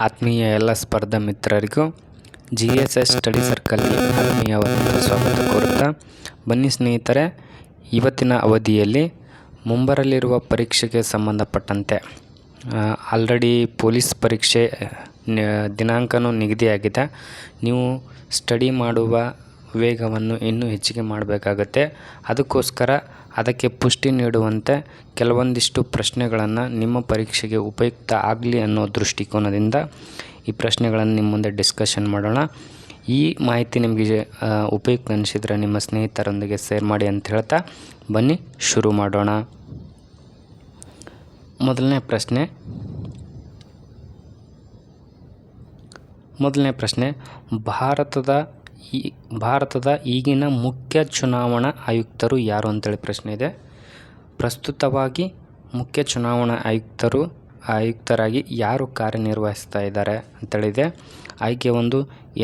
ಆತ್ಮೀಯ ಎಲ್ಲ ಸ್ಪರ್ಧಾ ಮಿತ್ರರಿಗೂ GSS ಸ್ಟಡಿ ಸರ್ಕಲ್ಗೆ ಆತ್ಮೀಯವಾದ ಸ್ವಾಗತ ಕೋರುತ್ತಾ, ಬನ್ನಿ ಸ್ನೇಹಿತರೆ, ಇವತ್ತಿನ ಅವಧಿಯಲ್ಲಿ ಮುಂಬರಲಿರುವ ಪರೀಕ್ಷೆಗೆ ಸಂಬಂಧಪಟ್ಟಂತೆ ಆಲ್ರೆಡಿ ಪೊಲೀಸ್ ಪರೀಕ್ಷೆ ದಿನಾಂಕನೂ ನಿಗದಿಯಾಗಿದೆ. ನೀವು ಸ್ಟಡಿ ಮಾಡುವ ವೇಗವನ್ನು ಇನ್ನೂ ಹೆಚ್ಚಿಗೆ ಮಾಡಬೇಕಾಗುತ್ತೆ. ಅದಕ್ಕೋಸ್ಕರ ಅದಕ್ಕೆ ಪುಷ್ಟಿ ನೀಡುವಂತೆ ಕೆಲವೊಂದಿಷ್ಟು ಪ್ರಶ್ನೆಗಳನ್ನು ನಿಮ್ಮ ಪರೀಕ್ಷೆಗೆ ಉಪಯುಕ್ತ ಆಗಲಿ ಅನ್ನೋ ದೃಷ್ಟಿಕೋನದಿಂದ ಈ ಪ್ರಶ್ನೆಗಳನ್ನು ನಿಮ್ಮ ಮುಂದೆ ಡಿಸ್ಕಷನ್ ಮಾಡೋಣ. ಈ ಮಾಹಿತಿ ನಿಮಗೆ ಉಪಯುಕ್ತ ಅನಿಸಿದರೆ ನಿಮ್ಮ ಸ್ನೇಹಿತರೊಂದಿಗೆ ಶೇರ್ ಮಾಡಿ ಅಂತ ಹೇಳ್ತಾ ಬನ್ನಿ ಶುರು ಮಾಡೋಣ. ಮೊದಲನೇ ಪ್ರಶ್ನೆ, ಭಾರತದ ಈಗಿನ ಮುಖ್ಯ ಚುನಾವಣಾ ಆಯುಕ್ತರು ಯಾರು ಅಂತೇಳಿ ಪ್ರಶ್ನೆ ಇದೆ. ಪ್ರಸ್ತುತವಾಗಿ ಮುಖ್ಯ ಚುನಾವಣಾ ಆಯುಕ್ತರಾಗಿ ಯಾರು ಕಾರ್ಯನಿರ್ವಹಿಸ್ತಾ ಇದ್ದಾರೆ ಅಂತೇಳಿದೆ. ಆಯ್ಕೆ 1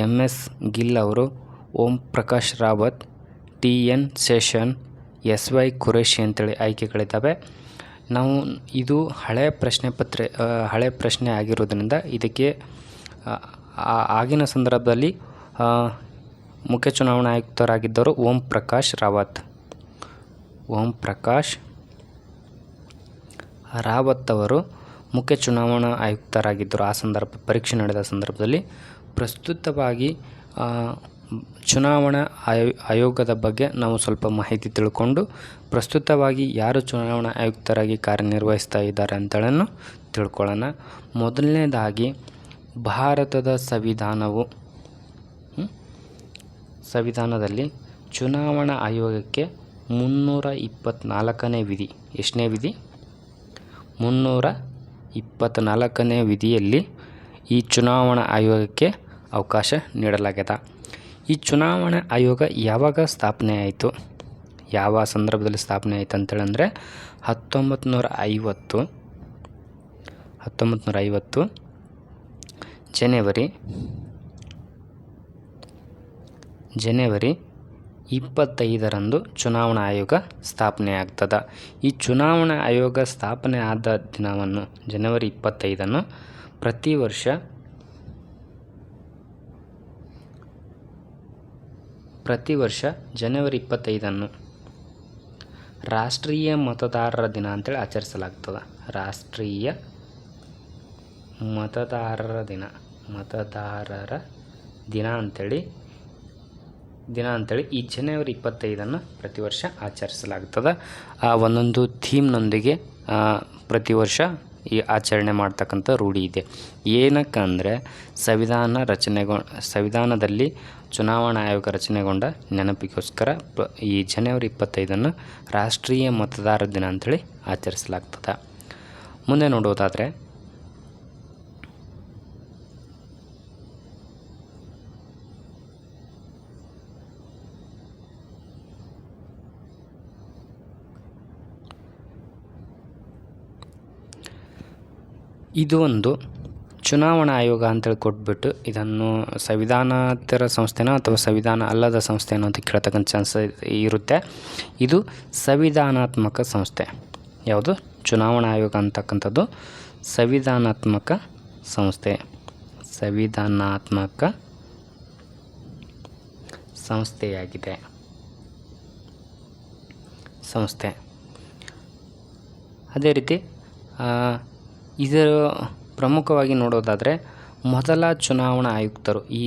MS ಗಿಲ್ ಅವರು, ಓಂ ಪ್ರಕಾಶ್ ರಾವತ್, TN ಶೇಷನ್, SY ಖುರೇಷಿ ಅಂತೇಳಿ ಆಯ್ಕೆಗಳಿದ್ದಾವೆ. ನಾವು ಇದು ಹಳೆ ಪ್ರಶ್ನೆ ಆಗಿರೋದ್ರಿಂದ ಇದಕ್ಕೆ ಆಗಿನ ಸಂದರ್ಭದಲ್ಲಿ ಮುಖ್ಯ ಚುನಾವಣಾ ಆಯುಕ್ತರಾಗಿದ್ದರು ಓಂ ಪ್ರಕಾಶ್ ರಾವತ್ ಅವರು ಮುಖ್ಯ ಚುನಾವಣಾ ಆಯುಕ್ತರಾಗಿದ್ದರು. ಆ ಪರೀಕ್ಷೆ ನಡೆದ ಸಂದರ್ಭದಲ್ಲಿ ಪ್ರಸ್ತುತವಾಗಿ ಚುನಾವಣಾ ಆಯೋಗದ ಬಗ್ಗೆ ನಾವು ಸ್ವಲ್ಪ ಮಾಹಿತಿ ತಿಳ್ಕೊಂಡು ಪ್ರಸ್ತುತವಾಗಿ ಯಾರು ಚುನಾವಣಾ ಆಯುಕ್ತರಾಗಿ ಕಾರ್ಯನಿರ್ವಹಿಸ್ತಾ ಇದ್ದಾರೆ ಅಂತೇಳನ್ನು ತಿಳ್ಕೊಳ್ಳೋಣ. ಮೊದಲನೇದಾಗಿ ಭಾರತದ ಸಂವಿಧಾನದಲ್ಲಿ ಚುನಾವಣಾ ಆಯೋಗಕ್ಕೆ 324ನೇ ವಿಧಿ, ಎಷ್ಟನೇ ವಿಧಿ? 324ನೇ ವಿಧಿಯಲ್ಲಿ ಈ ಚುನಾವಣಾ ಆಯೋಗಕ್ಕೆ ಅವಕಾಶ ನೀಡಲಾಗಿದೆ. ಈ ಚುನಾವಣಾ ಆಯೋಗ ಯಾವಾಗ ಸ್ಥಾಪನೆ ಆಯಿತು, ಯಾವ ಸಂದರ್ಭದಲ್ಲಿ ಸ್ಥಾಪನೆ ಆಯಿತು ಅಂತೇಳಂದರೆ 1950 ಜನವರಿ 25ರಂದು ಚುನಾವಣಾ ಆಯೋಗ ಸ್ಥಾಪನೆ ಆಗ್ತದೆ. ಈ ಚುನಾವಣಾ ಆಯೋಗ ಸ್ಥಾಪನೆ ಆದ ದಿನವನ್ನು ಜನವರಿ 25ನ್ನು ಪ್ರತಿ ವರ್ಷ ಜನವರಿ 25ನ್ನು ರಾಷ್ಟ್ರೀಯ ಮತದಾರರ ದಿನ ಅಂತೇಳಿ ಆಚರಿಸಲಾಗ್ತದೆ. ರಾಷ್ಟ್ರೀಯ ಮತದಾರರ ದಿನ ಅಂತೇಳಿ ಈ ಜನವರಿ 25ನ್ನು ಪ್ರತಿ ವರ್ಷ ಆಚರಿಸಲಾಗ್ತದೆ. ಒಂದೊಂದು ಥೀಮ್ನೊಂದಿಗೆ ಪ್ರತಿ ವರ್ಷ ಈ ಆಚರಣೆ ಮಾಡ್ತಕ್ಕಂಥ ರೂಢಿ ಇದೆ. ಏನಕ್ಕಂದರೆ ಸಂವಿಧಾನದಲ್ಲಿ ಚುನಾವಣಾ ಆಯೋಗ ರಚನೆಗೊಂಡ ನೆನಪಿಗೋಸ್ಕರ ಈ ಜನವರಿ 25ನ್ನು ರಾಷ್ಟ್ರೀಯ ಮತದಾರರ ದಿನ ಅಂತೇಳಿ ಆಚರಿಸಲಾಗ್ತದೆ. ಮುಂದೆ ನೋಡೋದಾದರೆ ಇದು ಒಂದು ಚುನಾವಣಾ ಆಯೋಗ ಅಂತೇಳಿ ಕೊಟ್ಬಿಟ್ಟು ಇದನ್ನು ಸಂವಿಧಾನೇತರ ಸಂಸ್ಥೆನೋ ಅಥವಾ ಸಂವಿಧಾನ ಅಲ್ಲದ ಸಂಸ್ಥೆನೋ ಅಂತ ಕೇಳ್ತಕ್ಕಂಥ ಚಾನ್ಸ್ ಇರುತ್ತೆ. ಇದು ಸಂವಿಧಾನಾತ್ಮಕ ಸಂಸ್ಥೆ. ಯಾವುದು? ಚುನಾವಣಾ ಆಯೋಗ ಅಂತಕ್ಕಂಥದ್ದು ಸಂವಿಧಾನಾತ್ಮಕ ಸಂಸ್ಥೆಯಾಗಿದೆ. ಅದೇ ರೀತಿ ಇದರ ಪ್ರಮುಖವಾಗಿ ನೋಡೋದಾದರೆ ಮೊದಲ ಚುನಾವಣಾ ಆಯುಕ್ತರು, ಈ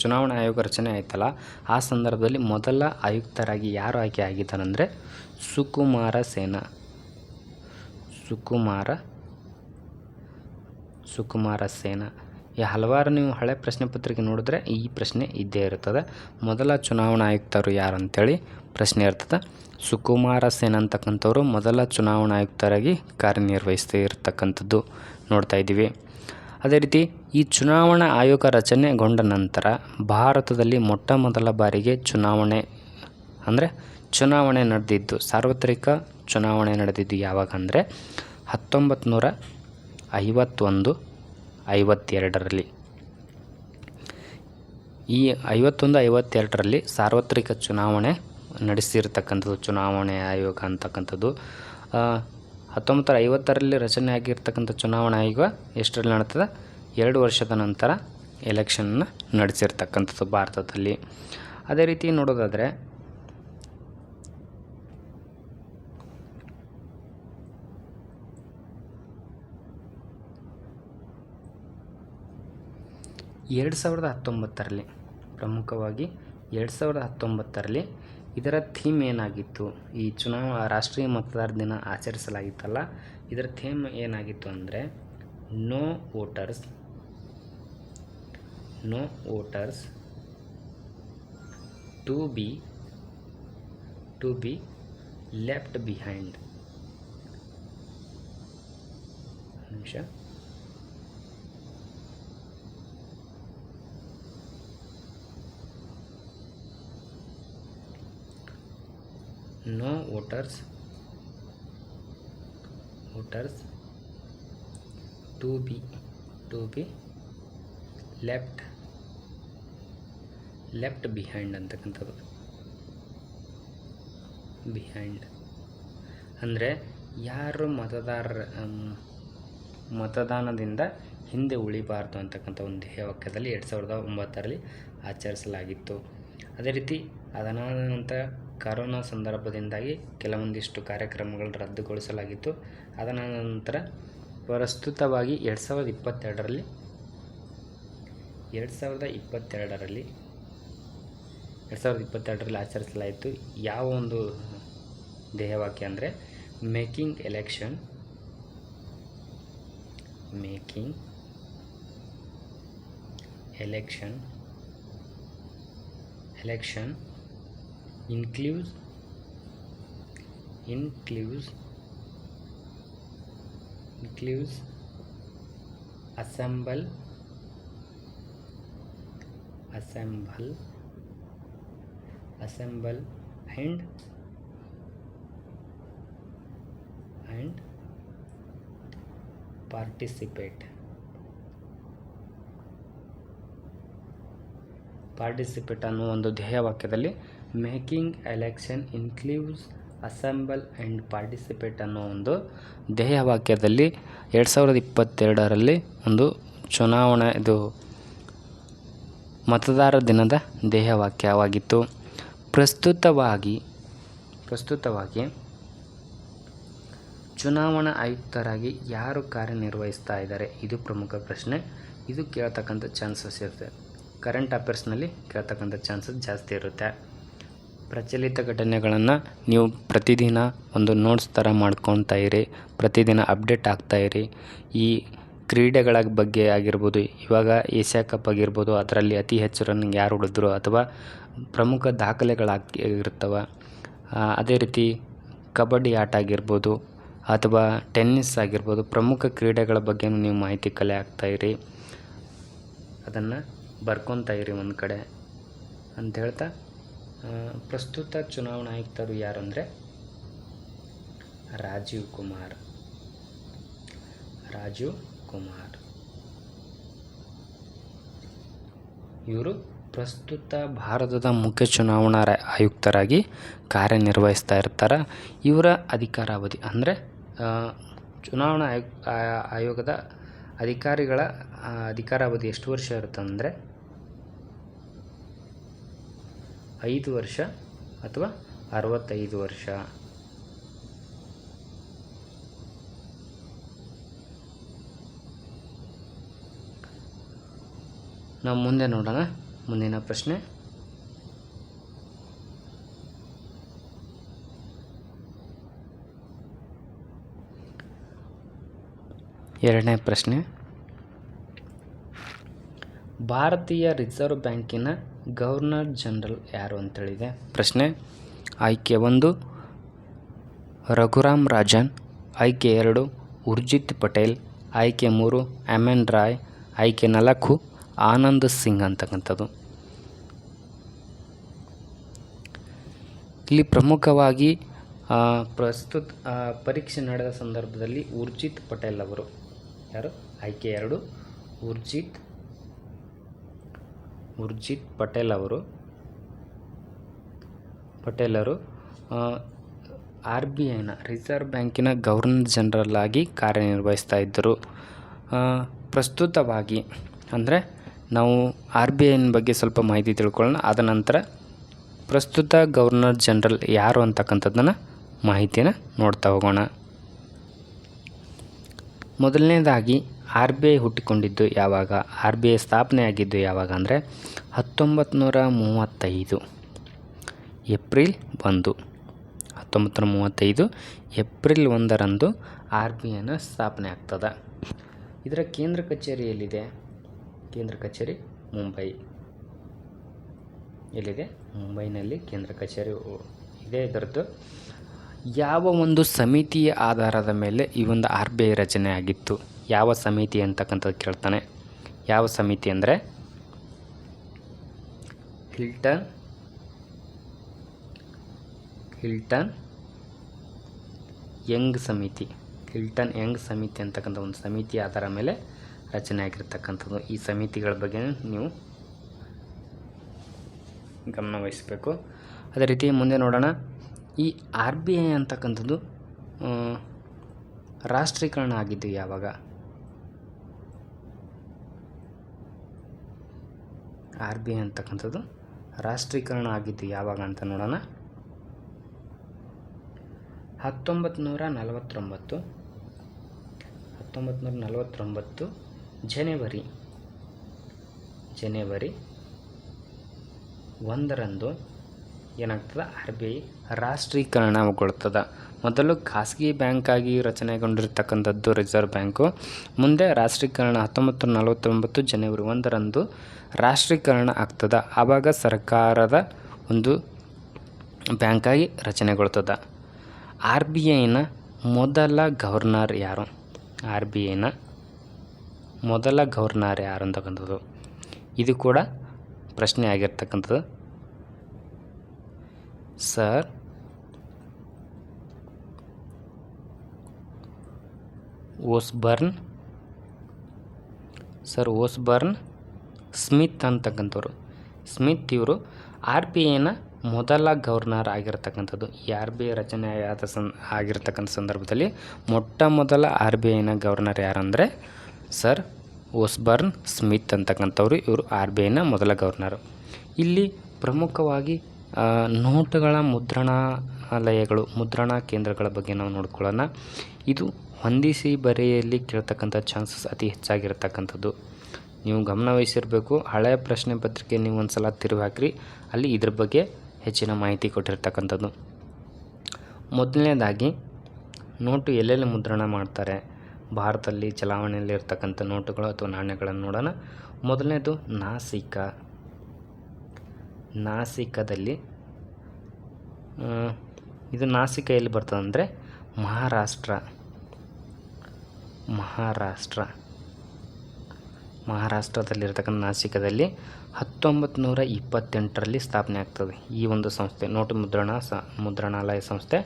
ಚುನಾವಣಾ ಆಯೋಗ ರಚನೆ ಆಯ್ತಲ್ಲ, ಆ ಸಂದರ್ಭದಲ್ಲಿ ಮೊದಲ ಆಯುಕ್ತರಾಗಿ ಯಾರು ಆಯ್ಕೆ ಆಗಿದ್ದಾರಂದರೆ ಸುಕುಮಾರ ಸೇನಾ. ಈ ಹಲವಾರು ನೀವು ಹಳೆ ಪ್ರಶ್ನೆ ಪತ್ರಿಕೆ ನೋಡಿದ್ರೆ ಈ ಪ್ರಶ್ನೆ ಇದ್ದೇ ಇರ್ತದೆ. ಮೊದಲ ಚುನಾವಣಾ ಆಯುಕ್ತರು ಯಾರು ಅಂತೇಳಿ ಪ್ರಶ್ನೆ ಇರ್ತದೆ. ಸುಕುಮಾರ ಸೇನ್ ಅಂತಕ್ಕಂಥವ್ರು ಮೊದಲ ಚುನಾವಣಾ ಆಯುಕ್ತರಾಗಿ ಕಾರ್ಯನಿರ್ವಹಿಸ್ತಾ ಇರತಕ್ಕಂಥದ್ದು ನೋಡ್ತಾ ಇದ್ದೀವಿ. ಅದೇ ರೀತಿ ಈ ಚುನಾವಣಾ ಆಯೋಗ ರಚನೆಗೊಂಡ ನಂತರ ಭಾರತದಲ್ಲಿ ಮೊಟ್ಟ ಮೊದಲ ಬಾರಿಗೆ ಚುನಾವಣೆ ನಡೆದಿದ್ದು, ಸಾರ್ವತ್ರಿಕ ಚುನಾವಣೆ ನಡೆದಿದ್ದು ಯಾವಾಗ ಅಂದರೆ 1951-52ರಲ್ಲಿ. ಈ 51-52ರಲ್ಲಿ ಸಾರ್ವತ್ರಿಕ ಚುನಾವಣೆ ನಡೆಸಿರ್ತಕ್ಕಂಥದ್ದು ಚುನಾವಣೆ ಆಯೋಗ ಅಂತಕ್ಕಂಥದ್ದು. 1950ರಲ್ಲಿ ರಚನೆ ಆಗಿರ್ತಕ್ಕಂಥ ಚುನಾವಣಾ ಆಯೋಗ ಎಷ್ಟರಲ್ಲಿ ನಡೀತದೆ? 2 ವರ್ಷದ ನಂತರ ಎಲೆಕ್ಷನ್ನ ನಡೆಸಿರ್ತಕ್ಕಂಥದ್ದು ಭಾರತದಲ್ಲಿ. ಅದೇ ರೀತಿ ನೋಡೋದಾದರೆ ಪ್ರಮುಖವಾಗಿ 2019ರಲ್ಲಿ ಇದರ ಥೀಮ್ ಏನಾಗಿತ್ತು? ಈ ರಾಷ್ಟ್ರೀಯ ಮತದಾರ ದಿನ ಆಚರಿಸಲಾಗಿತ್ತಲ್ಲ, ಇದರ ಥೀಮ್ ಏನಾಗಿತ್ತು ಅಂದರೆ no voters to be left behind. ನಿಮಿಷ. No voters to be left behind ಅಂತಕ್ಕಂಥದ್ದು. ಬಿಹೈಂಡ್ ಅಂದರೆ ಯಾರು ಮತದಾನದಿಂದ ಹಿಂದೆ ಉಳಿಬಾರ್ದು ಅಂತಕ್ಕಂಥ ಒಂದು ಧ್ಯೇಯವಾಕ್ಯದಲ್ಲಿ 2009ರಲ್ಲಿ ಆಚರಿಸಲಾಗಿತ್ತು. ಅದೇ ರೀತಿ ಅದಾದ ನಂತರ ಕರೋನಾ ಸಂದರ್ಭದಿಂದಾಗಿ ಕೆಲವೊಂದಿಷ್ಟು ಕಾರ್ಯಕ್ರಮಗಳು ರದ್ದುಗೊಳಿಸಲಾಗಿತ್ತು. ಅದರ ನಂತರ ಪ್ರಸ್ತುತವಾಗಿ 2022ರಲ್ಲಿ ಆಚರಿಸಲಾಯಿತು. ಯಾವ ಒಂದು ಧ್ಯೇಯವಾಕ್ಯ ಅಂದರೆ making election includes assemble and participate ಅನ್ನೋ ಒಂದು ಧ್ಯೇಯವಾಕ್ಯದಲ್ಲಿ making election includes assemble and participate ಅನ್ನೋ ಒಂದು ಧ್ಯೇಯವಾಕ್ಯದಲ್ಲಿ 2022ರಲ್ಲಿ ಒಂದು ಮತದಾರ ದಿನದ ಧ್ಯೇಯವಾಕ್ಯವಾಗಿತ್ತು. ಪ್ರಸ್ತುತವಾಗಿ ಚುನಾವಣಾ ಆಯುಕ್ತರಾಗಿ ಯಾರು ಕಾರ್ಯನಿರ್ವಹಿಸ್ತಾ ಇದ್ದಾರೆ? ಇದು ಪ್ರಮುಖ ಪ್ರಶ್ನೆ. ಇದು ಕೇಳ್ತಕ್ಕಂಥ ಚಾನ್ಸಸ್ ಇರುತ್ತೆ. ಕರೆಂಟ್ ಅಫೇರ್ಸ್ನಲ್ಲಿ ಕೇಳ್ತಕ್ಕಂಥ ಚಾನ್ಸಸ್ ಜಾಸ್ತಿ ಇರುತ್ತೆ. ಪ್ರಚಲಿತ ಘಟನೆಗಳನ್ನು ನೀವು ಪ್ರತಿದಿನ ಒಂದು ನೋಟ್ಸ್ ಥರ ಮಾಡ್ಕೊತಾ ಇರಿ, ಪ್ರತಿದಿನ ಅಪ್ಡೇಟ್ ಆಗ್ತಾಯಿರಿ. ಈ ಕ್ರೀಡೆಗಳ ಬಗ್ಗೆ ಆಗಿರ್ಬೋದು, ಇವಾಗ ಏಷ್ಯಾ ಕಪ್ ಆಗಿರ್ಬೋದು, ಅದರಲ್ಲಿ ಅತಿ ಹೆಚ್ಚು ರನ್ ಯಾರು ಹೊಡೆದ್ರು ಅಥವಾ ಪ್ರಮುಖ ದಾಖಲೆಗಳಾಗಿರ್ತವೆ. ಅದೇ ರೀತಿ ಕಬಡ್ಡಿ ಆಟ ಆಗಿರ್ಬೋದು ಅಥವಾ ಟೆನ್ನಿಸ್ ಆಗಿರ್ಬೋದು, ಪ್ರಮುಖ ಕ್ರೀಡೆಗಳ ಬಗ್ಗೆ ನೀವು ಮಾಹಿತಿ ಕಲೆ ಆಗ್ತಾಯಿರಿ. ಅದನ್ನು ಬರ್ಕೊತಾ ಇರಿ ಒಂದು ಕಡೆ ಅಂತ ಹೇಳ್ತಾ, ಪ್ರಸ್ತುತ ಚುನಾವಣಾ ಆಯುಕ್ತರು ಯಾರು ಅಂದರೆ ರಾಜೀವ್ ಕುಮಾರ್. ಇವರು ಪ್ರಸ್ತುತ ಭಾರತದ ಮುಖ್ಯ ಚುನಾವಣಾ ಆಯುಕ್ತರಾಗಿ ಕಾರ್ಯನಿರ್ವಹಿಸ್ತಾ ಇರ್ತಾರೆ. ಇವರ ಅಧಿಕಾರಾವಧಿ ಅಂದರೆ ಚುನಾವಣಾ ಆಯೋಗದ ಅಧಿಕಾರಿಗಳ ಅಧಿಕಾರಾವಧಿ ಎಷ್ಟು ವರ್ಷ ಇರುತ್ತೆ ಅಂದರೆ 5 ವರ್ಷ ಅಥವಾ 65 ವರ್ಷ. ನಾವು ಮುಂದೆ ನೋಡೋಣ. ಮುಂದಿನ ಪ್ರಶ್ನೆ, ಎರಡನೇ ಪ್ರಶ್ನೆ, ಭಾರತೀಯ ರಿಸರ್ವ್ ಬ್ಯಾಂಕಿನ ಗವರ್ನರ್ ಜನರಲ್ ಯಾರು ಅಂತೇಳಿದೆ ಪ್ರಶ್ನೆ. ಆಯ್ಕೆ 1 ರಘುರಾಮ್ ರಾಜನ್, ಆಯ್ಕೆ 2 ಉರ್ಜಿತ್ ಪಟೇಲ್, ಆಯ್ಕೆ 3 ಎಮ್.ಎನ್. ರಾಯ್, ಆಯ್ಕೆ 4 ಆನಂದ್ ಸಿಂಗ್ ಅಂತಕ್ಕಂಥದ್ದು. ಇಲ್ಲಿ ಪ್ರಮುಖವಾಗಿ ಪರೀಕ್ಷೆ ನಡೆದ ಸಂದರ್ಭದಲ್ಲಿ ಉರ್ಜಿತ್ ಪಟೇಲ್ ಅವರು ಯಾರು? ಆಯ್ಕೆ 2 ಉರ್ಜಿತ್ ಪಟೇಲ್ ಅವರು RBIನ ರಿಸರ್ವ್ ಬ್ಯಾಂಕಿನ ಗವರ್ನರ್ ಜನರಲ್ ಆಗಿ ಕಾರ್ಯನಿರ್ವಹಿಸ್ತಾ ಇದ್ದರು. ಪ್ರಸ್ತುತವಾಗಿ ಅಂದರೆ ನಾವು RBIನ ಬಗ್ಗೆ ಸ್ವಲ್ಪ ಮಾಹಿತಿ ತಿಳ್ಕೊಳ್ಳೋಣ. ಆದ ನಂತರ ಪ್ರಸ್ತುತ ಗವರ್ನರ್ ಜನರಲ್ ಯಾರು ಅಂತಕ್ಕಂಥದ್ದನ್ನು ಮಾಹಿತಿನ ನೋಡ್ತಾ ಹೋಗೋಣ. ಮೊದಲನೇದಾಗಿ RBI ಹುಟ್ಟಿಕೊಂಡಿದ್ದು ಯಾವಾಗ, RBI ಸ್ಥಾಪನೆ ಆಗಿದ್ದು ಯಾವಾಗ ಅಂದರೆ 1935 ಏಪ್ರಿಲ್ 1. 1935 ಏಪ್ರಿಲ್ 1ರಂದು RBIನ ಸ್ಥಾಪನೆ ಆಗ್ತದೆ. ಇದರ ಕೇಂದ್ರ ಕಚೇರಿ ಎಲ್ಲಿದೆ? ಕೇಂದ್ರ ಕಚೇರಿ ಮುಂಬೈ. ಎಲ್ಲಿದೆ? ಮುಂಬೈನಲ್ಲಿ ಕೇಂದ್ರ ಕಚೇರಿ ಇದೆ. ಇದರದ್ದು ಯಾವ ಒಂದು ಸಮಿತಿಯ ಆಧಾರದ ಮೇಲೆ ಈ ಒಂದು RBI ರಚನೆ ಆಗಿತ್ತು? ಯಾವ ಸಮಿತಿ ಅಂತಕ್ಕಂಥದ್ದು ಕೇಳ್ತಾನೆ. ಯಾವ ಸಮಿತಿ ಅಂದರೆ ಹಿಲ್ಟನ್ ಯಂಗ್ ಸಮಿತಿ. ಹಿಲ್ಟನ್ ಯಂಗ್ ಸಮಿತಿ ಅಂತಕ್ಕಂಥ ಒಂದು ಸಮಿತಿ ಆಧಾರ ಮೇಲೆ ರಚನೆ ಆಗಿರ್ತಕ್ಕಂಥದ್ದು. ಈ ಸಮಿತಿಗಳ ಬಗ್ಗೆ ನೀವು ಗಮನ ವಹಿಸಬೇಕು. ಅದೇ ರೀತಿ ಮುಂದೆ ನೋಡೋಣ. ಈ RBI ಅಂತಕ್ಕಂಥದ್ದು ರಾಷ್ಟ್ರೀಕರಣ ಆಗಿದ್ದು ಯಾವಾಗ? RBI ಅಂತಕ್ಕಂಥದ್ದು ರಾಷ್ಟ್ರೀಕರಣ ಆಗಿದ್ದು ಯಾವಾಗ ಅಂತ ನೋಡೋಣ. 1949 ಜನವರಿ 1ರಂದು ಏನಾಗ್ತದೆ? RBI ರಾಷ್ಟ್ರೀಕರಣಗೊಳ್ತದೆ. ಮೊದಲು ಖಾಸಗಿ ಬ್ಯಾಂಕ್ ಆಗಿ ರಚನೆಗೊಂಡಿರ್ತಕ್ಕಂಥದ್ದು ರಿಸರ್ವ್ ಬ್ಯಾಂಕು. ಮುಂದೆ ರಾಷ್ಟ್ರೀಕರಣ 1949 ಜನವರಿ 1ರಂದು ರಾಷ್ಟ್ರೀಕರಣ ಆಗ್ತದೆ. ಆವಾಗ ಸರ್ಕಾರದ ಒಂದು ಬ್ಯಾಂಕಾಗಿ ರಚನೆಗೊಳ್ತದೆ. RBIನ ಮೊದಲ ಗವರ್ನರ್ ಯಾರು? RBIನ ಮೊದಲ ಗವರ್ನರ್ ಯಾರು ಅಂತಕ್ಕಂಥದ್ದು ಇದು ಕೂಡ ಪ್ರಶ್ನೆ ಆಗಿರ್ತಕ್ಕಂಥದ್ದು. ಸರ್ ಓಸ್ಬರ್ನ್ ಸ್ಮಿತ್ ಅಂತಕ್ಕಂಥವ್ರು. ಸ್ಮಿತ್ ಇವರು RBIನ ಮೊದಲ ಗವರ್ನರ್ ಆಗಿರ್ತಕ್ಕಂಥದ್ದು. ಈ RBI ರಚನೆ ಆಗಿರ್ತಕ್ಕಂಥ ಸಂದರ್ಭದಲ್ಲಿ ಮೊಟ್ಟ ಮೊದಲ RBIನ ಗವರ್ನರ್ ಯಾರಂದರೆ ಸರ್ ಓಸ್ಬರ್ನ್ ಸ್ಮಿತ್ ಅಂತಕ್ಕಂಥವ್ರು. ಇವರು RBIನ ಮೊದಲ ಗವರ್ನರು. ಇಲ್ಲಿ ಪ್ರಮುಖವಾಗಿ ನೋಟುಗಳ ಮುದ್ರಣಾಲಯಗಳು, ಮುದ್ರಣಾ ಕೇಂದ್ರಗಳ ಬಗ್ಗೆ ನಾವು ನೋಡ್ಕೊಳ್ಳೋಣ. ಇದು ಹೊಂದಿಸಿ ಬರೆಯಲ್ಲಿ ಕೇಳ್ತಕ್ಕಂಥ ಚಾನ್ಸಸ್ ಅತಿ ಹೆಚ್ಚಾಗಿರ್ತಕ್ಕಂಥದ್ದು. ನೀವು ಗಮನವಹಿಸಿರಬೇಕು. ಹಳೆಯ ಪ್ರಶ್ನೆ ಪತ್ರಿಕೆ ನೀವು ಒಂದು ಸಲ ತಿರುಗಿ ಹಾಕಿರಿ, ಅಲ್ಲಿ ಇದ್ರ ಬಗ್ಗೆ ಹೆಚ್ಚಿನ ಮಾಹಿತಿ ಕೊಟ್ಟಿರ್ತಕ್ಕಂಥದ್ದು. ಮೊದಲನೇದಾಗಿ ನೋಟು ಎಲ್ಲೆಲ್ಲಿ ಮುದ್ರಣ ಮಾಡ್ತಾರೆ, ಭಾರತದಲ್ಲಿ ಚಲಾವಣೆಯಲ್ಲಿ ಇರ್ತಕ್ಕಂಥ ನೋಟುಗಳು ಅಥವಾ ನಾಣ್ಯಗಳನ್ನು ನೋಡೋಣ. ಮೊದಲನೇದು ನಾಸಿಕದಲ್ಲಿ. ಇದು ನಾಸಿಕ ಎಲ್ಲಿ ಬರ್ತದೆ ಅಂದರೆ ಮಹಾರಾಷ್ಟ್ರದಲ್ಲಿರ್ತಕ್ಕಂಥ ನಾಸಿಕದಲ್ಲಿ 1928ರಲ್ಲಿ ಸ್ಥಾಪನೆ ಆಗ್ತದೆ ಈ ಒಂದು ಸಂಸ್ಥೆ. ನೋಟು ಮುದ್ರಣಾಲಯ ಸಂಸ್ಥೆ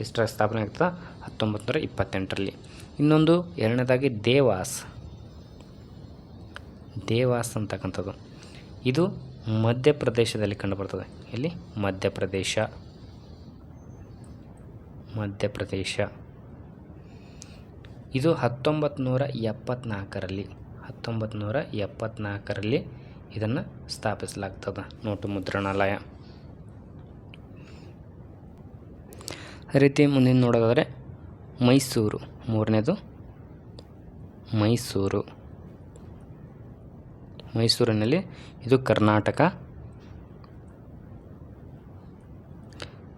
ಎಷ್ಟರ ಸ್ಥಾಪನೆ ಆಗ್ತದೆ? 1928ರಲ್ಲಿ. ಇನ್ನೊಂದು ಎರಡನೇದಾಗಿ ದೇವಾಸ್ ಅಂತಕ್ಕಂಥದ್ದು. ಇದು ಮಧ್ಯಪ್ರದೇಶದಲ್ಲಿ ಕಂಡುಬರ್ತದೆ. ಇಲ್ಲಿ ಮಧ್ಯಪ್ರದೇಶ. ಇದು 1974ರಲ್ಲಿ ಇದನ್ನು ಸ್ಥಾಪಿಸಲಾಗ್ತದೆ ನೋಟು ಮುದ್ರಣಾಲಯ. ಅದೇ ರೀತಿ ಮುಂದಿನ ನೋಡೋದಾದರೆ ಮೈಸೂರು. ಮೂರನೇದು ಮೈಸೂರಿನಲ್ಲಿ ಇದು ಕರ್ನಾಟಕ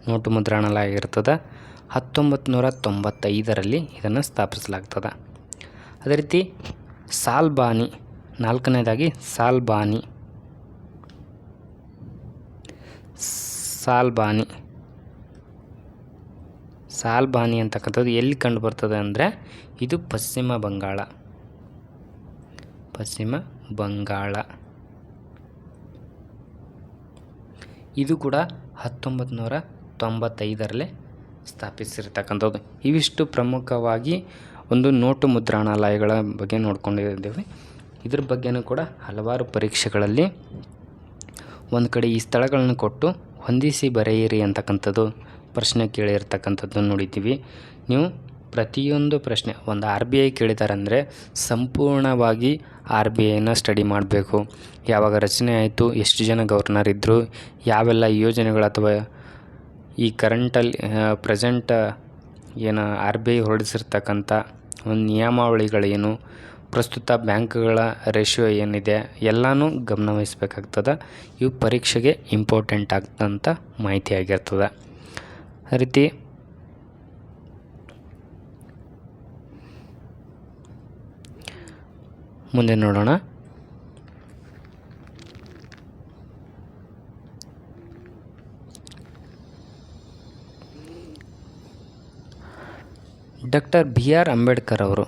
ನೋಟು ಮುದ್ರಣಾಲಯ ಇರ್ತದೆ. 1995ರಲ್ಲಿ ಇದನ್ನು ಸ್ಥಾಪಿಸಲಾಗ್ತದೆ. ಅದೇ ರೀತಿ ಸಾಲ್ಬಾನಿ. ನಾಲ್ಕನೇದಾಗಿ ಸಾಲ್ಬಾನಿ ಅಂತಕ್ಕಂಥದ್ದು ಎಲ್ಲಿ ಕಂಡು ಬರ್ತದೆ ಅಂದರೆ ಇದು ಪಶ್ಚಿಮ ಬಂಗಾಳ. ಇದು ಕೂಡ 1995ರಲ್ಲಿ ಸ್ಥಾಪಿಸಿರ್ತಕ್ಕಂಥದ್ದು. ಇವಿಷ್ಟು ಪ್ರಮುಖವಾಗಿ ಒಂದು ನೋಟು ಮುದ್ರಣಾಲಯಗಳ ಬಗ್ಗೆ ನೋಡ್ಕೊಂಡಿದ್ದೇವೆ. ಇದ್ರ ಬಗ್ಗೆನೂ ಕೂಡ ಹಲವಾರು ಪರೀಕ್ಷೆಗಳಲ್ಲಿ ಒಂದು ಕಡೆ ಈ ಸ್ಥಳಗಳನ್ನು ಕೊಟ್ಟು ಹೊಂದಿಸಿ ಬರೆಯಿರಿ ಅಂತಕ್ಕಂಥದ್ದು ಪ್ರಶ್ನೆ ಕೇಳಿರ್ತಕ್ಕಂಥದ್ದನ್ನು ನೋಡಿದ್ದೀವಿ. ನೀವು ಪ್ರತಿಯೊಂದು ಪ್ರಶ್ನೆ ಒಂದು RBI ಕೇಳಿದ್ದಾರೆ ಅಂದರೆ ಸಂಪೂರ್ಣವಾಗಿ RBIನ ಸ್ಟಡಿ ಮಾಡಬೇಕು. ಯಾವಾಗ ರಚನೆ ಆಯಿತು, ಎಷ್ಟು ಜನ ಗವರ್ನರ್ ಇದ್ದರು, ಯಾವೆಲ್ಲ ಯೋಜನೆಗಳು ಅಥವಾ ಈ ಪ್ರೆಸೆಂಟ್ ಏನು RBI ಹೊರಡಿಸಿರ್ತಕ್ಕಂಥ ಒಂದು ನಿಯಮಾವಳಿಗಳೇನು, ಪ್ರಸ್ತುತ ಬ್ಯಾಂಕ್ಗಳ ರೇಷಿಯೋ ಏನಿದೆ ಎಲ್ಲನೂ ಗಮನವಹಿಸಬೇಕಾಗ್ತದೆ. ಇವು ಪರೀಕ್ಷೆಗೆ ಇಂಪಾರ್ಟೆಂಟ್ ಆಗ್ತಂಥ ಮಾಹಿತಿ ಆಗಿರ್ತದೆ. ಅದೇ ರೀತಿ ಮುಂದೆ ನೋಡೋಣ. ಡಾಕ್ಟರ್ BR ಅಂಬೇಡ್ಕರ್ ಅವರು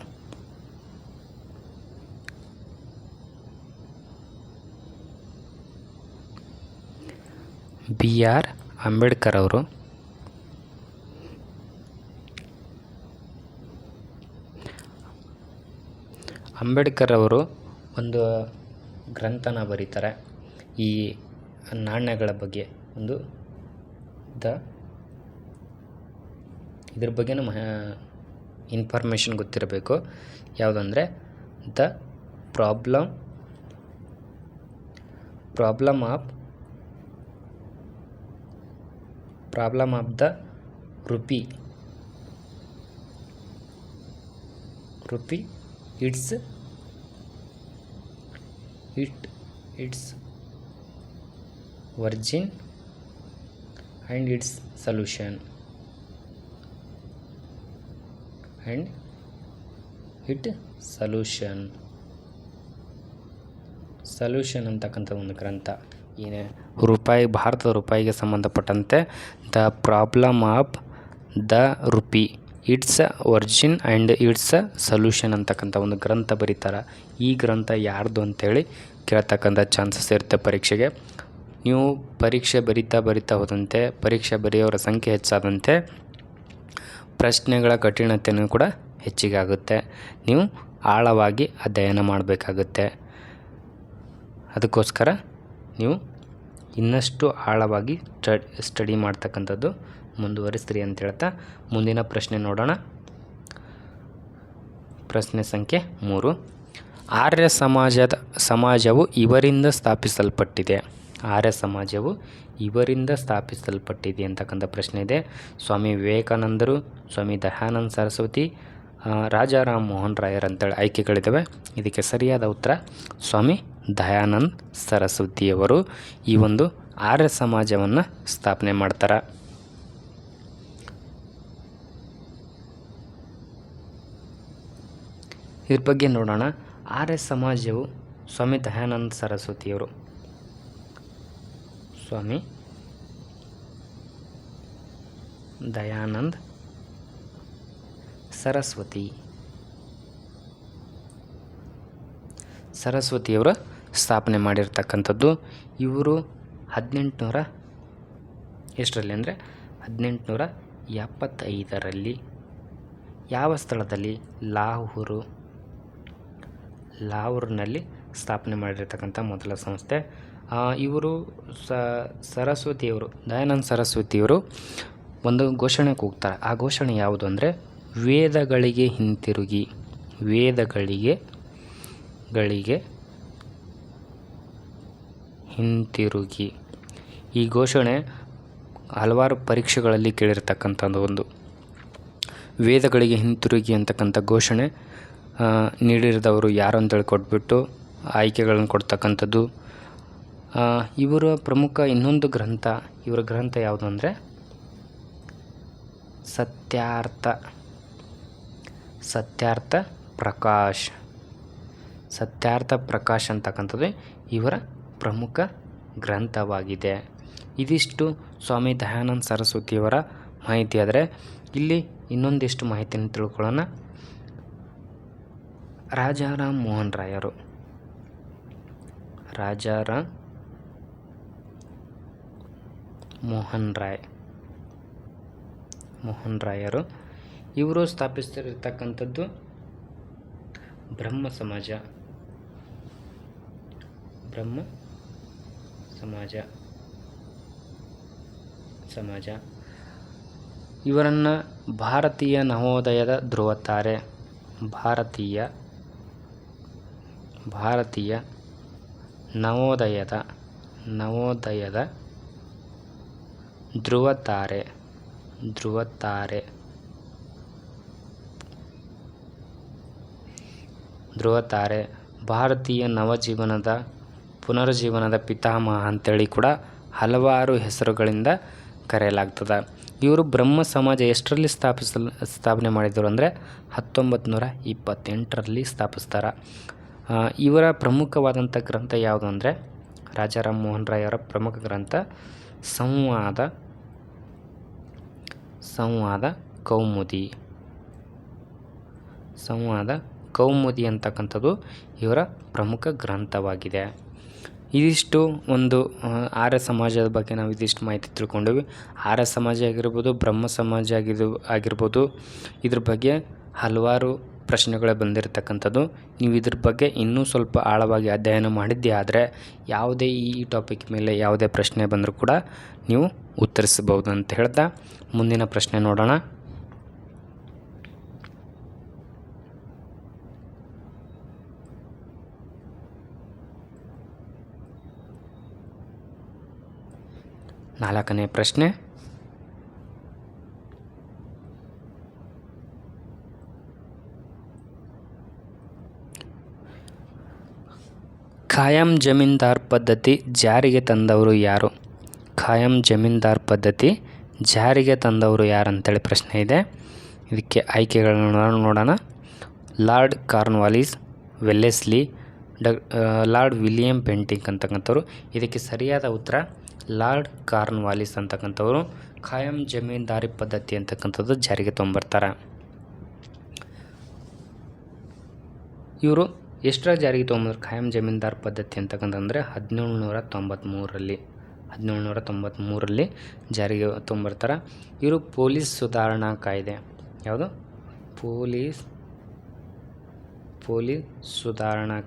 ಅಂಬೇಡ್ಕರ್ ಅವರು ಒಂದು ಗ್ರಂಥನ ಬರೀತಾರೆ ಈ ನಾಣ್ಯಗಳ ಬಗ್ಗೆ. ಇದ್ರ ಬಗ್ಗೆ ಇನ್ಫಾರ್ಮೇಷನ್ ಗೊತ್ತಿರಬೇಕು. ಯಾವುದಂದರೆ the problem of the rupee its origin and its solution ಅಂತಕ್ಕಂಥ ಒಂದು ಗ್ರಂಥ. ಏನೇ ಭಾರತದ ರೂಪಾಯಿಗೆ ಸಂಬಂಧಪಟ್ಟಂತೆ the problem of the rupee, it's origin and it's solution ಅಂತಕ್ಕಂಥ ಒಂದು ಗ್ರಂಥ ಬರೀತಾರೆ. ಈ ಗ್ರಂಥ ಯಾರ್ದು ಅಂತೇಳಿ ಕೇಳ್ತಕ್ಕಂಥ ಚಾನ್ಸಸ್ ಇರುತ್ತೆ ಪರೀಕ್ಷೆಗೆ. ನೀವು ಪರೀಕ್ಷೆ ಬರಿತಾ ಹೋದಂತೆ, ಪರೀಕ್ಷೆ ಬರೆಯೋರ ಸಂಖ್ಯೆ ಹೆಚ್ಚಾದಂತೆ ಪ್ರಶ್ನೆಗಳ ಕಠಿಣತೆಯೂ ಕೂಡ ಹೆಚ್ಚಿಗೆ ಆಗುತ್ತೆ. ನೀವು ಆಳವಾಗಿ ಅಧ್ಯಯನ ಮಾಡಬೇಕಾಗುತ್ತೆ. ಅದಕ್ಕೋಸ್ಕರ ನೀವು ಇನ್ನಷ್ಟು ಆಳವಾಗಿ ಸ್ಟಡಿ ಮಾಡ್ತಕ್ಕಂಥದ್ದು ಮುಂದುವರಿಸ್ರಿ ಅಂತ ಹೇಳ್ತಾ ಮುಂದಿನ ಪ್ರಶ್ನೆ ನೋಡೋಣ. ಪ್ರಶ್ನೆ ಸಂಖ್ಯೆ 3. ಆರ್ಯ ಸಮಾಜವು ಇವರಿಂದ ಸ್ಥಾಪಿಸಲ್ಪಟ್ಟಿದೆ. ಆರ್ಯ ಸಮಾಜವು ಇವರಿಂದ ಸ್ಥಾಪಿಸಲ್ಪಟ್ಟಿದೆ ಅಂತಕ್ಕಂಥ ಪ್ರಶ್ನೆ ಇದೆ. ಸ್ವಾಮಿ ವಿವೇಕಾನಂದರು, ಸ್ವಾಮಿ ದಯಾನಂದ ಸರಸ್ವತಿ, ರಾಜಾರಾಮ್ ಮೋಹನ್ ರಾಯರ್ ಅಂತೇಳಿ ಆಯ್ಕೆಗಳಿದ್ದಾವೆ. ಇದಕ್ಕೆ ಸರಿಯಾದ ಉತ್ತರ ಸ್ವಾಮಿ ದಯಾನಂದ ಸರಸ್ವತಿಯವರು ಈ ಒಂದು ಆರ್ಯ ಸಮಾಜವನ್ನು ಸ್ಥಾಪನೆ ಮಾಡ್ತಾರೆ. ಇದ್ರ ಬಗ್ಗೆ ನೋಡೋಣ. ಆರ್ಯ ಸಮಾಜವು ಸ್ವಾಮಿ ದಯಾನಂದ ಸರಸ್ವತಿಯವರು, ಸ್ವಾಮಿ ದಯಾನಂದ ಸರಸ್ವತಿಯವರ ಸ್ಥಾಪನೆ ಮಾಡಿರ್ತಕ್ಕಂಥದ್ದು. ಇವರು 1875ರಲ್ಲಿ ಯಾವ ಸ್ಥಳದಲ್ಲಿ? ಲಾಹೋರ್ನಲ್ಲಿ ಸ್ಥಾಪನೆ ಮಾಡಿರ್ತಕ್ಕಂಥ ಮೊದಲ ಸಂಸ್ಥೆ. ಇವರು ದಯಾನಂದ ಸರಸ್ವತಿಯವರು ಒಂದು ಘೋಷಣೆ ಕೂಗ್ತಾರೆ. ಆ ಘೋಷಣೆ ಯಾವುದು ಅಂದರೆ ವೇದಗಳಿಗೆ ಹಿಂತಿರುಗಿ. ಈ ಘೋಷಣೆ ಹಲವಾರು ಪರೀಕ್ಷೆಗಳಲ್ಲಿ ಕೇಳಿರ್ತಕ್ಕಂಥದ್ದು. ಒಂದು ವೇದಗಳಿಗೆ ಹಿಂತಿರುಗಿ ಅಂತಕ್ಕಂಥ ಘೋಷಣೆ ನೀಡಿದವರು ಯಾರು ಅಂತೇಳಿ ಕೊಟ್ಬಿಟ್ಟು ಆಯ್ಕೆಗಳನ್ನು ಕೊಡ್ತಕ್ಕಂಥದ್ದು. ಇವರ ಪ್ರಮುಖ ಇನ್ನೊಂದು ಗ್ರಂಥ, ಇವರ ಗ್ರಂಥ ಯಾವುದು ಅಂದರೆ ಸತ್ಯಾರ್ಥ ಪ್ರಕಾಶ್ ಅಂತಕ್ಕಂಥದ್ದು ಇವರ ಪ್ರಮುಖ ಗ್ರಂಥವಾಗಿದೆ. ಇದಿಷ್ಟು ಸ್ವಾಮಿ ದಯಾನಂದ ಸರಸ್ವತಿಯವರ ಮಾಹಿತಿ. ಆದರೆ ಇಲ್ಲಿ ಇನ್ನೊಂದಿಷ್ಟು ಮಾಹಿತಿಯನ್ನು ತಿಳ್ಕೊಳ್ಳೋಣ. ರಾಜಾರಾಮ್ ಮೋಹನ್ ರಾಯರು ಇವರು ಸ್ಥಾಪಿಸಿರ್ತಕ್ಕಂಥದ್ದು ಬ್ರಹ್ಮ ಸಮಾಜ. ಇವರನ್ನು ಭಾರತೀಯ ನವೋದಯದ ಧ್ರುವತಾರೆ, ಭಾರತೀಯ ನವೋದಯದ ಧ್ರುವತಾರೆ ಭಾರತೀಯ ಪುನರುಜ್ಜೀವನದ ಪಿತಾಮಹ ಅಂತೇಳಿ ಕೂಡ ಹಲವಾರು ಹೆಸರುಗಳಿಂದ ಕರೆಯಲಾಗ್ತದೆ. ಇವರು ಬ್ರಹ್ಮ ಸಮಾಜ ಎಷ್ಟರಲ್ಲಿ ಸ್ಥಾಪನೆ ಮಾಡಿದರು ಅಂದರೆ 1928ರಲ್ಲಿ ಸ್ಥಾಪಿಸ್ತಾರೆ. ಇವರ ಪ್ರಮುಖವಾದಂಥ ಗ್ರಂಥ ಯಾವುದು ಅಂದರೆ ರಾಜಾರಾಮ್ ಮೋಹನ್ ರಾಯ್ ಅವರ ಪ್ರಮುಖ ಗ್ರಂಥ ಸಂವಾದ ಕೌಮುದಿ ಅಂತಕ್ಕಂಥದ್ದು ಇವರ ಪ್ರಮುಖ ಗ್ರಂಥವಾಗಿದೆ. ಇದಿಷ್ಟು ಒಂದು ಆರ್ಯ ಸಮಾಜದ ಬಗ್ಗೆ ನಾವು ಇದಿಷ್ಟು ಮಾಹಿತಿ ತಿಳ್ಕೊಂಡ್ವಿ. ಆರ್ಯ ಸಮಾಜ ಆಗಿರ್ಬೋದು, ಬ್ರಹ್ಮ ಸಮಾಜ ಆಗಿರ್ಬೋದು, ಇದ್ರ ಬಗ್ಗೆ ಹಲವಾರು ಪ್ರಶ್ನೆಗಳೇ ಬಂದಿರತಕ್ಕಂಥದ್ದು. ನೀವು ಇದ್ರ ಬಗ್ಗೆ ಇನ್ನೂ ಸ್ವಲ್ಪ ಆಳವಾಗಿ ಅಧ್ಯಯನ ಮಾಡಿದ್ದೇ ಆದರೆ ಯಾವುದೇ ಈ ಟಾಪಿಕ್ ಮೇಲೆ ಯಾವುದೇ ಪ್ರಶ್ನೆ ಬಂದರೂ ಕೂಡ ನೀವು ಉತ್ತರಿಸಬಹುದು ಅಂತ ಹೇಳ್ತಾ ಮುಂದಿನ ಪ್ರಶ್ನೆ ನೋಡೋಣ. ನಾಲ್ಕನೇ ಪ್ರಶ್ನೆ, ಖಾಯಂ ಜಮೀನ್ದಾರ್ ಪದ್ಧತಿ ಜಾರಿಗೆ ತಂದವರು ಯಾರು? ಖಾಯಂ ಜಮೀನ್ದಾರ್ ಪದ್ಧತಿ ಜಾರಿಗೆ ತಂದವರು ಯಾರು ಅಂತೇಳಿ ಪ್ರಶ್ನೆ ಇದೆ. ಇದಕ್ಕೆ ಆಯ್ಕೆಗಳನ್ನು ನೋಡೋಣ. Lord Cornwallis, Wellesley, Lord William Bentinck ಅಂತಕ್ಕಂಥವ್ರು. ಇದಕ್ಕೆ ಸರಿಯಾದ ಉತ್ತರ ಲಾರ್ಡ್ ಕಾರ್ನ್ವಾಲಿಸ್ ಅಂತಕ್ಕಂಥವ್ರು ಖಾಯಂ ಜಮೀನ್ದಾರಿ ಪದ್ಧತಿ ಅಂತಕ್ಕಂಥದ್ದು ಜಾರಿಗೆ ತೊಗೊಂಬರ್ತಾರೆ. ಇವರು ಎಷ್ಟರ ಜಾರಿಗೆ ತೊಗೊಂಬಂದ್ರು ಖಾಯಂ ಜಮೀನ್ದಾರ್ ಪದ್ಧತಿ ಅಂತಕ್ಕಂತಂದರೆ 1793ರಲ್ಲಿ ಜಾರಿಗೆ ತೊಗೊಂಬರ್ತಾರೆ. ಇವರು ಪೊಲೀಸ್ ಸುಧಾರಣಾ ಕಾಯ್ದೆ, ಯಾವುದು ಪೊಲೀಸ್ ಸುಧಾರಣಾ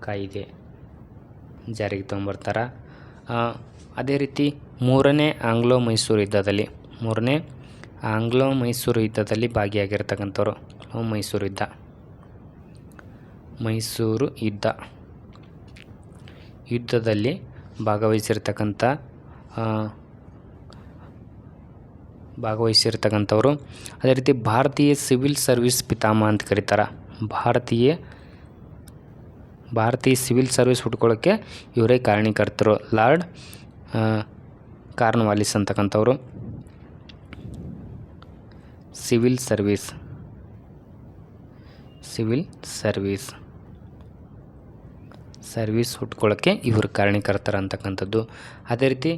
ಕಾಯ್ದೆ ಜಾರಿಗೆ ತೊಗೊಂಬರ್ತಾರೆ. ಅದೇ ರೀತಿ ಮೂರನೇ ಆಂಗ್ಲೋ ಮೈಸೂರು ಯುದ್ಧದಲ್ಲಿ ಭಾಗಿಯಾಗಿರ್ತಕ್ಕಂಥವ್ರು. ಮೈಸೂರು ಯುದ್ಧದಲ್ಲಿ ಭಾಗವಹಿಸಿರ್ತಕ್ಕಂಥವ್ರು. ಅದೇ ರೀತಿ ಭಾರತೀಯ ಸಿವಿಲ್ ಸರ್ವಿಸ್ ಪಿತಾಮಹ ಅಂತ ಕರೀತಾರೆ. ಭಾರತೀಯ ಸಿವಿಲ್ ಸರ್ವಿಸ್ ಹುಟ್ಕೊಳ್ಳೋಕ್ಕೆ ಇವರೇ ಕಾರಣೀಕರ್ತರು, ಲಾರ್ಡ್ ಕಾರ್ನ್ವಾಲಿಸ್ ಅಂತಕ್ಕಂಥವ್ರು. ಸಿವಿಲ್ ಸರ್ವಿಸ್ ಹುಟ್ಕೊಳ್ಳೋಕ್ಕೆ ಇವರು ಕಾರಣೀಕರ್ತರ ಅಂತಕ್ಕಂಥದ್ದು. ಅದೇ ರೀತಿ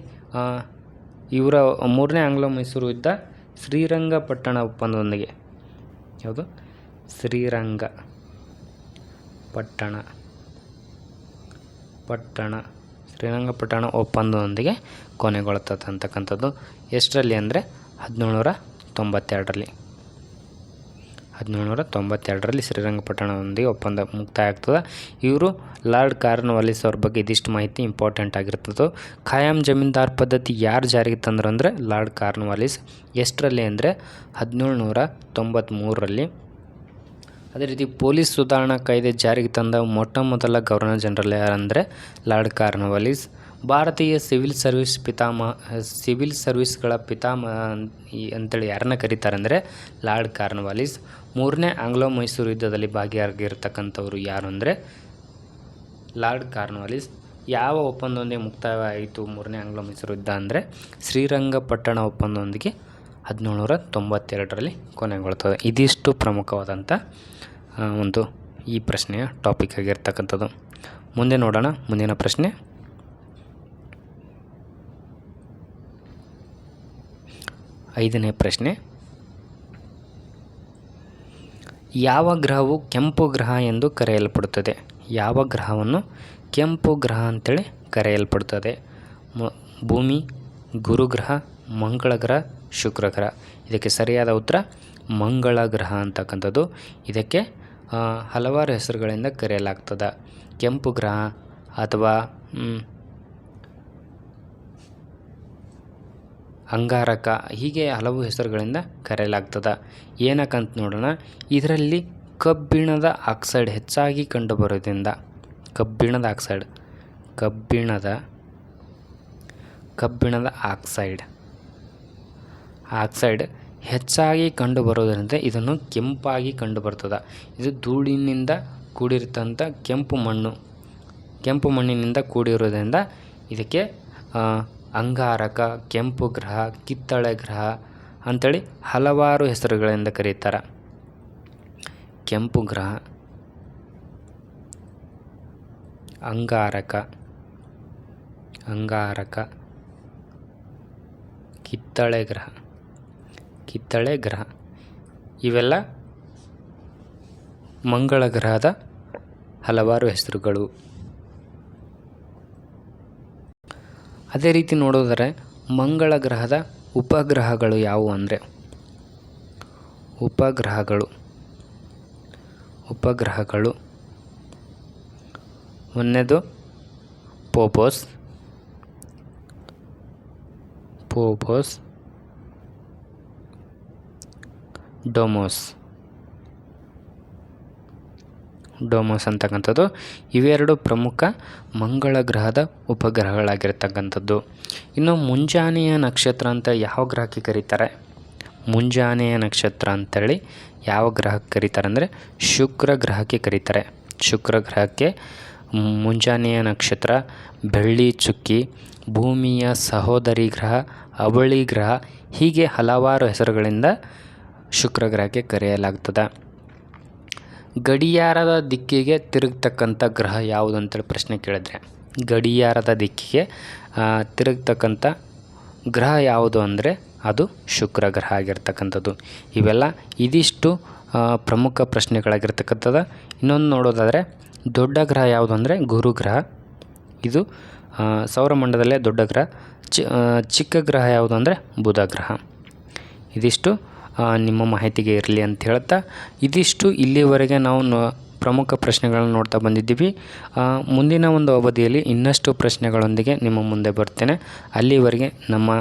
ಇವರ ಮೂರನೇ ಆಂಗ್ಲೋ ಮೈಸೂರು ಯುದ್ಧ ಶ್ರೀರಂಗಪಟ್ಟಣ ಒಪ್ಪಂದದೊಂದಿಗೆ, ಯಾವುದು ಶ್ರೀರಂಗಪಟ್ಟಣ ಒಪ್ಪಂದದೊಂದಿಗೆ ಕೊನೆಗೊಳ್ಳುತ್ತದೆ ಅಂತಕ್ಕಂಥದ್ದು. ಎಷ್ಟರಲ್ಲಿ ಅಂದರೆ 1792ರಲ್ಲಿ ಶ್ರೀರಂಗಪಟ್ಟಣದೊಂದಿಗೆ ಒಪ್ಪಂದ ಮುಕ್ತಾಯ ಆಗ್ತದೆ. ಇವರು ಲಾರ್ಡ್ ಕಾರ್ನ್ವಾಲಿಸ್ ಅವ್ರ ಬಗ್ಗೆ ಇದಿಷ್ಟು ಮಾಹಿತಿ ಇಂಪಾರ್ಟೆಂಟ್ ಆಗಿರ್ತದೆ. ಖಾಯಂ ಜಮೀನ್ದಾರ್ ಪದ್ಧತಿ ಯಾರು ಜಾರಿಗೆ ತಂದರು ಅಂದರೆ ಲಾರ್ಡ್ ಕಾರ್ನ್ವಾಲಿಸ್. ಎಷ್ಟರಲ್ಲಿ ಅಂದರೆ 1793ರಲ್ಲಿ. ಅದೇ ರೀತಿ ಪೊಲೀಸ್ ಸುಧಾರಣಾ ಕಾಯ್ದೆ ಜಾರಿಗೆ ತಂದ ಮೊಟ್ಟ ಮೊದಲ ಗವರ್ನರ್ ಜನರಲ್ ಯಾರಂದರೆ ಲಾರ್ಡ್ ಕಾರ್ನ್ವಾಲಿಸ್. ಭಾರತೀಯ ಸಿವಿಲ್ ಸರ್ವಿಸ್ಗಳ ಪಿತಾಮಹ ಅಂತೇಳಿ ಯಾರನ್ನ ಕರೀತಾರೆ ಅಂದರೆ ಲಾರ್ಡ್ ಕಾರ್ನ್ವಾಲಿಸ್. ಮೂರನೇ ಆಂಗ್ಲೋ ಮೈಸೂರು ಯುದ್ಧದಲ್ಲಿ ಭಾಗಿಯಾಗಿರ್ತಕ್ಕಂಥವ್ರು ಯಾರು ಅಂದರೆ ಲಾರ್ಡ್ ಕಾರ್ನ್ವಾಲಿಸ್. ಯಾವ ಒಪ್ಪಂದದೊಂದಿಗೆ ಮುಕ್ತಾಯವಾಯಿತು ಮೂರನೇ ಆಂಗ್ಲೋ ಮೈಸೂರು ಯುದ್ಧ ಅಂದರೆ ಶ್ರೀರಂಗಪಟ್ಟಣ ಒಪ್ಪಂದದೊಂದಿಗೆ 1792ರಲ್ಲಿ ಕೊನೆಗೊಳ್ತದೆ. ಇದಿಷ್ಟು ಪ್ರಮುಖವಾದಂಥ ಒಂದು ಈ ಪ್ರಶ್ನೆಯ ಟಾಪಿಕ್ ಆಗಿರ್ತಕ್ಕಂಥದ್ದು. ಮುಂದೆ ನೋಡೋಣ ಮುಂದಿನ ಪ್ರಶ್ನೆ. 5ನೇ ಪ್ರಶ್ನೆ, ಯಾವ ಗ್ರಹವು ಕೆಂಪು ಗ್ರಹ ಎಂದು ಕರೆಯಲ್ಪಡುತ್ತದೆ? ಯಾವ ಗ್ರಹವನ್ನು ಕೆಂಪು ಗ್ರಹ ಅಂತೇಳಿ ಕರೆಯಲ್ಪಡುತ್ತದೆ? ಭೂಮಿ, ಗುರುಗ್ರಹ, ಮಂಗಳ ಗ್ರಹ, ಶುಕ್ರ ಗ್ರಹ. ಇದಕ್ಕೆ ಸರಿಯಾದ ಉತ್ತರ ಮಂಗಳ ಗ್ರಹ ಅಂತಕ್ಕಂಥದ್ದು. ಇದಕ್ಕೆ ಹಲವಾರು ಹೆಸರುಗಳಿಂದ ಕರೆಯಲಾಗ್ತದೆ. ಕೆಂಪು ಗ್ರಹ ಅಥವಾ ಅಂಗಾರಕ ಹೀಗೆ ಹಲವು ಹೆಸರುಗಳಿಂದ ಕರೆಯಲಾಗ್ತದೆ. ಏನಕ್ಕಂತ ನೋಡೋಣ. ಇದರಲ್ಲಿ ಕಬ್ಬಿಣದ ಆಕ್ಸೈಡ್ ಹೆಚ್ಚಾಗಿ ಕಂಡುಬರೋದ್ರಿಂದ ಕಬ್ಬಿಣದ ಆಕ್ಸೈಡ್ ಹೆಚ್ಚಾಗಿ ಕಂಡುಬರೋದರಿಂದ ಇದನ್ನು ಕೆಂಪಾಗಿ ಕಂಡುಬರ್ತದೆ. ಇದು ಧೂಳಿನಿಂದ ಕೂಡಿರ್ತಂಥ ಕೆಂಪು ಮಣ್ಣಿನಿಂದ ಕೂಡಿರೋದ್ರಿಂದ ಇದಕ್ಕೆ ಅಂಗಾರಕ, ಕೆಂಪು ಗ್ರಹ, ಕಿತ್ತಳೆ ಗ್ರಹ ಅಂಥೇಳಿ ಹಲವಾರು ಹೆಸರುಗಳಿಂದ ಕರೀತಾರೆ. ಕೆಂಪು ಗ್ರಹ, ಅಂಗಾರಕ, ಕಿತ್ತಳೆ ಗ್ರಹ ಇವೆಲ್ಲ ಮಂಗಳ ಗ್ರಹದ ಹಲವಾರು ಹೆಸರುಗಳು. ಅದೇ ರೀತಿ ನೋಡೋದಾದರೆ ಮಂಗಳ ಗ್ರಹದ ಉಪಗ್ರಹಗಳು ಯಾವುವು ಅಂದರೆ ಉಪಗ್ರಹಗಳು ಒಂದನೇದು ಫೋಬೋಸ್, ಡೋಮೋಸ್ ಅಂತಕ್ಕಂಥದ್ದು ಇವೆರಡು ಪ್ರಮುಖ ಮಂಗಳ ಗ್ರಹದ ಉಪಗ್ರಹಗಳಾಗಿರ್ತಕ್ಕಂಥದ್ದು. ಇನ್ನು ಮುಂಜಾನೆಯ ನಕ್ಷತ್ರ ಅಂತ ಯಾವ ಗ್ರಹಕ್ಕೆ ಕರೀತಾರೆ? ಮುಂಜಾನೆಯ ನಕ್ಷತ್ರ ಅಂತೇಳಿ ಯಾವ ಗ್ರಹಕ್ಕೆ ಕರೀತಾರೆ ಅಂದರೆ ಶುಕ್ರ ಗ್ರಹಕ್ಕೆ ಕರೀತಾರೆ. ಶುಕ್ರ ಗ್ರಹಕ್ಕೆ ಮುಂಜಾನೆಯ ನಕ್ಷತ್ರ, ಬೆಳ್ಳಿ ಚುಕ್ಕಿ, ಭೂಮಿಯ ಸಹೋದರಿ ಗ್ರಹ, ಅವಳಿ ಗ್ರಹ ಹೀಗೆ ಹಲವಾರು ಹೆಸರುಗಳಿಂದ ಶುಕ್ರ ಗ್ರಹಕ್ಕೆ ಕರೆಯಲಾಗ್ತದೆ. ಗಡಿಯಾರದ ದಿಕ್ಕಿಗೆ ತಿರುಗತಕ್ಕಂಥ ಗ್ರಹ ಯಾವುದು ಅಂತೇಳಿ ಪ್ರಶ್ನೆ ಕೇಳಿದ್ರೆ ಗಡಿಯಾರದ ದಿಕ್ಕಿಗೆ ತಿರುಗತಕ್ಕಂಥ ಗ್ರಹ ಯಾವುದು ಅಂದರೆ ಅದು ಶುಕ್ರ ಗ್ರಹ ಆಗಿರ್ತಕ್ಕಂಥದ್ದು. ಇದಿಷ್ಟು ಪ್ರಮುಖ ಪ್ರಶ್ನೆಗಳಾಗಿರ್ತಕ್ಕಂಥದ್ದು. ಇನ್ನೊಂದು ನೋಡೋದಾದರೆ ದೊಡ್ಡ ಗ್ರಹ ಯಾವುದು ಅಂದರೆ ಗುರು ಗ್ರಹ. ಇದು ಸೌರಮಂಡಲದಲ್ಲೇ ದೊಡ್ಡ ಗ್ರಹ. ಚಿಕ್ಕ ಗ್ರಹ ಯಾವುದು ಅಂದರೆ ಬುಧ ಗ್ರಹ. ಇದಿಷ್ಟು ನಿಮ್ಮ ಮಾಹಿತಿಗೆ ಇರಲಿ ಅಂತ ಹೇಳ್ತಾ, ಇದಿಷ್ಟು ಇಲ್ಲಿವರೆಗೆ ನಾವು ಪ್ರಮುಖ ಪ್ರಶ್ನೆಗಳನ್ನು ನೋಡ್ತಾ ಬಂದಿದ್ದೀವಿ. ಮುಂದಿನ ಒಂದು ಅವಧಿಯಲ್ಲಿ ಇನ್ನಷ್ಟು ಪ್ರಶ್ನೆಗಳೊಂದಿಗೆ ನಿಮ್ಮ ಮುಂದೆ ಬರ್ತೇನೆ. ಅಲ್ಲಿವರೆಗೆ ನಮ್ಮ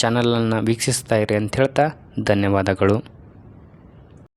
ಚಾನಲನ್ನು ವೀಕ್ಷಿಸ್ತಾ ಇರಿ ಅಂತ ಹೇಳ್ತಾ ಧನ್ಯವಾದಗಳು.